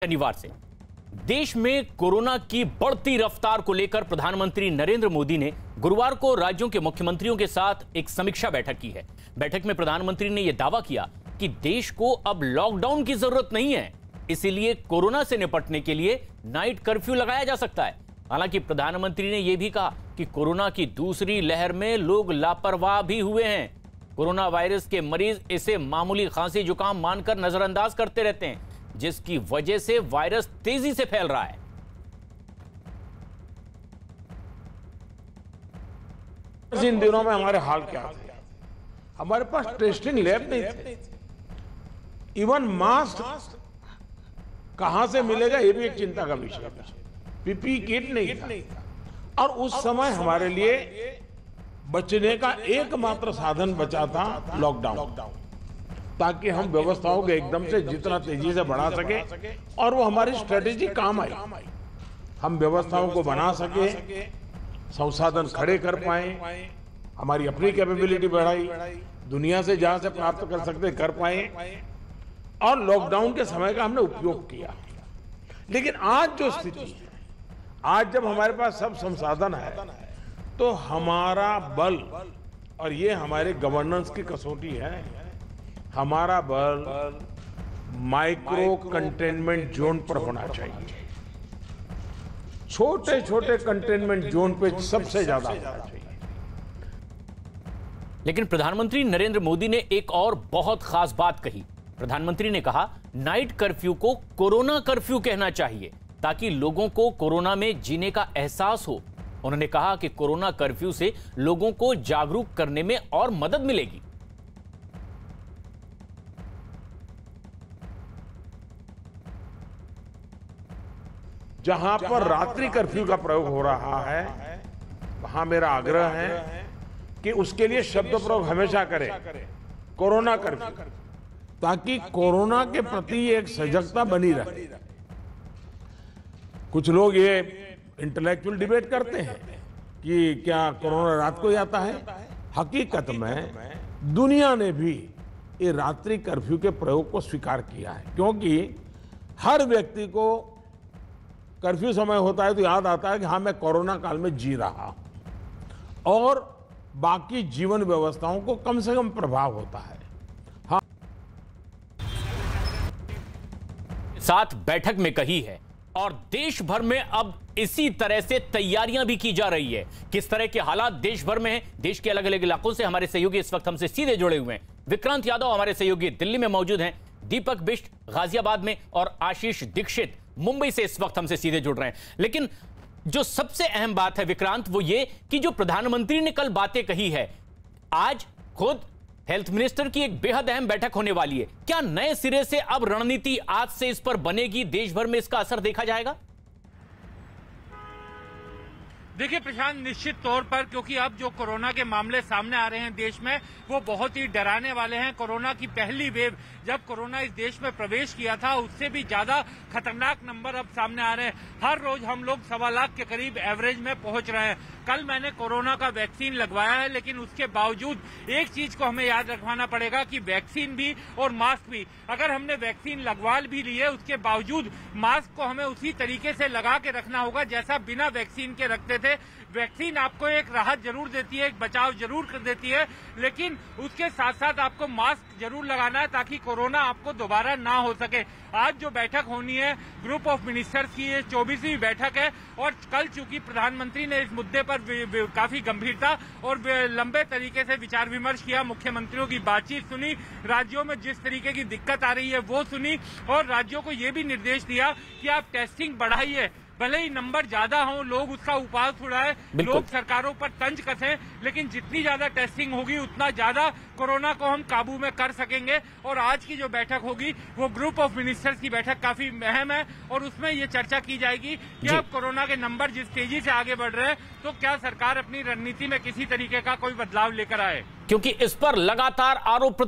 शनिवार से देश में कोरोना की बढ़ती रफ्तार को लेकर प्रधानमंत्री नरेंद्र मोदी ने गुरुवार को राज्यों के मुख्यमंत्रियों के साथ एक समीक्षा बैठक की है। बैठक में प्रधानमंत्री ने यह दावा किया कि देश को अब लॉकडाउन की जरूरत नहीं है, इसीलिए कोरोना से निपटने के लिए नाइट कर्फ्यू लगाया जा सकता है। हालांकि प्रधानमंत्री ने यह भी कहा कि कोरोना की दूसरी लहर में लोग लापरवाह भी हुए हैं। कोरोना वायरस के मरीज इसे मामूली खांसी जुकाम मानकर नजरअंदाज करते रहते हैं, जिसकी वजह से वायरस तेजी से फैल रहा है। इन दिनों में हमारे हाल क्या थे? हमारे पास टेस्टिंग लैब नहीं थे। इवन मास्क कहां से मिलेगा ये भी एक चिंता का विषय था। पीपीई किट नहीं था। और उस समय हमारे लिए बचने का एकमात्र साधन बचा था लॉकडाउन, ताकि हम व्यवस्थाओं को एकदम से जितना तेजी से बढ़ा सके और वो हमारी स्ट्रेटेजी काम आई। हम व्यवस्थाओं को बना सके, संसाधन खड़े कर पाए, हमारी अपनी कैपेबिलिटी बढ़ाई, दुनिया से जहां से प्राप्त कर सकते कर पाए और लॉकडाउन के समय का हमने उपयोग किया। लेकिन आज जो स्थिति है, आज जब हमारे पास सब संसाधन है, तो हमारा बल, और ये हमारे गवर्नेंस की कसौटी है, हमारा बल माइक्रो कंटेनमेंट जोन पर होना चाहिए। छोटे छोटे कंटेनमेंट जोन पे सबसे ज्यादा होना चाहिए। लेकिन प्रधानमंत्री नरेंद्र मोदी ने एक और बहुत खास बात कही। प्रधानमंत्री ने कहा, नाइट कर्फ्यू को कोरोना कर्फ्यू कहना चाहिए ताकि लोगों को कोरोना में जीने का एहसास हो। उन्होंने कहा कि कोरोना कर्फ्यू से लोगों को जागरूक करने में और मदद मिलेगी। जहां पर रात्रि कर्फ्यू का प्रयोग हो रहा है, वहां मेरा आग्रह है कि उसके लिए शब्द प्रयोग हमेशा करें, कोरोना कर्फ्यू, ताकि कोरोना के प्रति एक सजगता बनी रहे। कुछ लोग ये इंटेलेक्चुअल डिबेट करते हैं कि क्या कोरोना रात को ही आता है। हकीकत में दुनिया ने भी ये रात्रि कर्फ्यू के प्रयोग को स्वीकार किया है, क्योंकि हर व्यक्ति को कर्फ्यू समय होता है तो याद आता है कि हाँ, मैं कोरोना काल में जी रहा हूं और बाकी जीवन व्यवस्थाओं को कम से कम प्रभाव होता है। हाँ, साथ बैठक में कही है और देश भर में अब इसी तरह से तैयारियां भी की जा रही है। किस तरह के हालात देश भर में हैं, देश के अलग अलग इलाकों से हमारे सहयोगी इस वक्त हमसे सीधे जुड़े हुए हैं। विक्रांत यादव हमारे सहयोगी दिल्ली में मौजूद हैं, दीपक बिष्ट गाजियाबाद में और आशीष दीक्षित मुंबई से इस वक्त हमसे सीधे जुड़ रहे हैं। लेकिन जो सबसे अहम बात है विक्रांत, वो ये कि जो प्रधानमंत्री ने कल बातें कही है, आज खुद हेल्थ मिनिस्टर की एक बेहद अहम बैठक होने वाली है। क्या नए सिरे से अब रणनीति आज से इस पर बनेगी, देश भर में इसका असर देखा जाएगा? देखिए प्रशांत, निश्चित तौर पर, क्योंकि अब जो कोरोना के मामले सामने आ रहे हैं देश में, वो बहुत ही डराने वाले हैं। कोरोना की पहली वेव जब कोरोना इस देश में प्रवेश किया था, उससे भी ज्यादा खतरनाक नंबर अब सामने आ रहे हैं। हर रोज हम लोग 1.25 लाख के करीब एवरेज में पहुंच रहे हैं। कल मैंने कोरोना का वैक्सीन लगवाया है, लेकिन उसके बावजूद एक चीज को हमें याद रखवाना पड़ेगा कि वैक्सीन भी और मास्क भी, अगर हमने वैक्सीन लगवा भी ली है, उसके बावजूद मास्क को हमें उसी तरीके से लगा के रखना होगा जैसा बिना वैक्सीन के रखते थे। वैक्सीन आपको एक राहत जरूर देती है, एक बचाव जरूर कर देती है, लेकिन उसके साथ साथ आपको मास्क जरूर लगाना है ताकि कोरोना आपको दोबारा ना हो सके। आज जो बैठक होनी है ग्रुप ऑफ मिनिस्टर्स की, ये 24वीं बैठक है और कल चूंकि प्रधानमंत्री ने इस मुद्दे पर काफी गंभीरता और लंबे तरीके से विचार विमर्श किया, मुख्यमंत्रियों की बातचीत सुनी, राज्यों में जिस तरीके की दिक्कत आ रही है वो सुनी और राज्यों को ये भी निर्देश दिया कि आप टेस्टिंग बढ़ाइए। भले ही नंबर ज्यादा हो, लोग उसका उपहास उड़ाए, लोग सरकारों पर तंज कसें, लेकिन जितनी ज्यादा टेस्टिंग होगी उतना ज्यादा कोरोना को हम काबू में कर सकेंगे। और आज की जो बैठक होगी वो ग्रुप ऑफ मिनिस्टर्स की बैठक काफी अहम है और उसमें ये चर्चा की जाएगी कि अब कोरोना के नंबर जिस तेजी से आगे बढ़ रहे हैं, तो क्या सरकार अपनी रणनीति में किसी तरीके का कोई बदलाव लेकर आए, क्योंकि इस पर लगातार आरोप